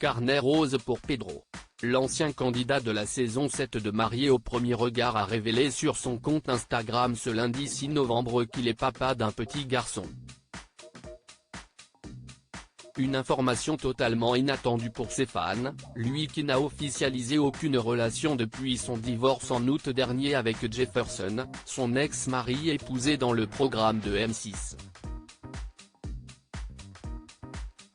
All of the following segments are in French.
carnet rose pour Pedro. L'ancien candidat de la saison 7 de Mariés au premier regard a révélé sur son compte Instagram ce lundi 6 novembre qu'il est papa d'un petit garçon. Une information totalement inattendue pour ses fans, lui qui n'a officialisé aucune relation depuis son divorce en août dernier avec Jefferson, son ex-mari épousé dans le programme de M6.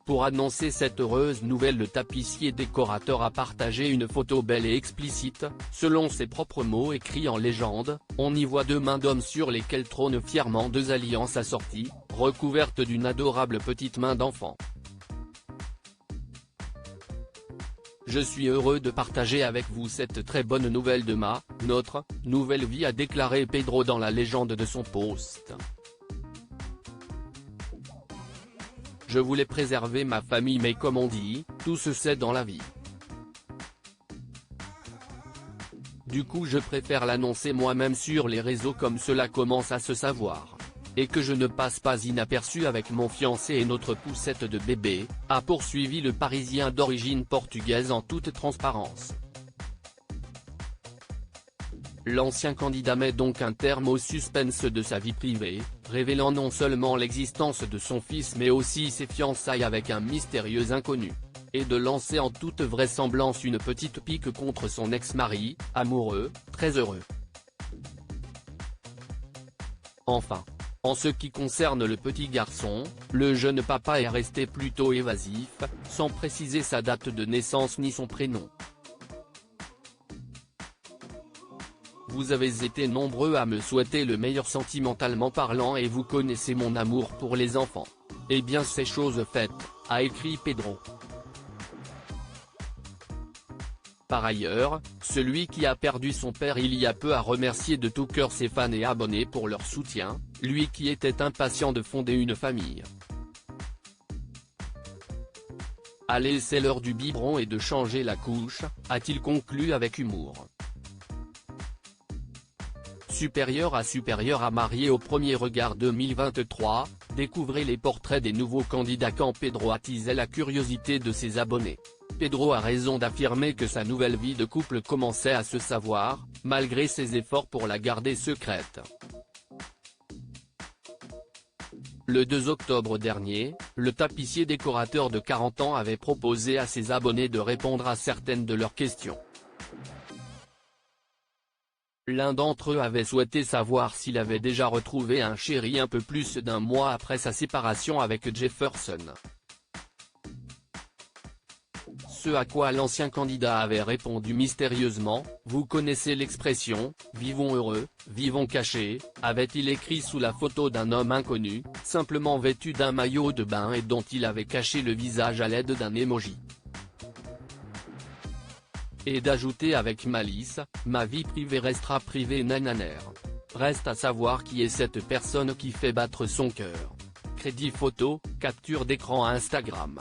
Pour annoncer cette heureuse nouvelle, le tapissier décorateur a partagé une photo belle et explicite, selon ses propres mots écrits en légende. On y voit deux mains d'homme sur lesquelles trônent fièrement deux alliances assorties, recouvertes d'une adorable petite main d'enfant. Je suis heureux de partager avec vous cette très bonne nouvelle de notre nouvelle vie, a déclaré Pedro dans la légende de son post. Je voulais préserver ma famille, mais comme on dit, tout se sait dans la vie. Du coup je préfère l'annoncer moi-même sur les réseaux comme cela commence à se savoir. Et que je ne passe pas inaperçu avec mon fiancé et notre poussette de bébé, a poursuivi le Parisien d'origine portugaise en toute transparence. L'ancien candidat met donc un terme au suspense de sa vie privée, révélant non seulement l'existence de son fils mais aussi ses fiançailles avec un mystérieux inconnu. Et de lancer en toute vraisemblance une petite pique contre son ex-mari, amoureux, très heureux. Enfin, en ce qui concerne le petit garçon, le jeune papa est resté plutôt évasif, sans préciser sa date de naissance ni son prénom. Vous avez été nombreux à me souhaiter le meilleur sentimentalement parlant et vous connaissez mon amour pour les enfants. Eh bien c'est chose faite, a écrit Pedro. Par ailleurs, celui qui a perdu son père il y a peu a remercié de tout cœur ses fans et abonnés pour leur soutien, lui qui était impatient de fonder une famille. Allez, c'est l'heure du biberon et de changer la couche, a-t-il conclu avec humour. Supérieur à Mariés au premier regard 2023, découvrez les portraits des nouveaux candidats quand Pedro attisait la curiosité de ses abonnés. Pedro a raison d'affirmer que sa nouvelle vie de couple commençait à se savoir, malgré ses efforts pour la garder secrète. Le 2 octobre dernier, le tapissier décorateur de 40 ans avait proposé à ses abonnés de répondre à certaines de leurs questions. L'un d'entre eux avait souhaité savoir s'il avait déjà retrouvé un chéri un peu plus d'un mois après sa séparation avec Jefferson. Ce à quoi l'ancien candidat avait répondu mystérieusement, « Vous connaissez l'expression, vivons heureux, vivons cachés », avait-il écrit sous la photo d'un homme inconnu, simplement vêtu d'un maillot de bain et dont il avait caché le visage à l'aide d'un emoji. Et d'ajouter avec malice, « Ma vie privée restera privée nananère. Reste à savoir qui est cette personne qui fait battre son cœur. » Crédit photo, capture d'écran Instagram.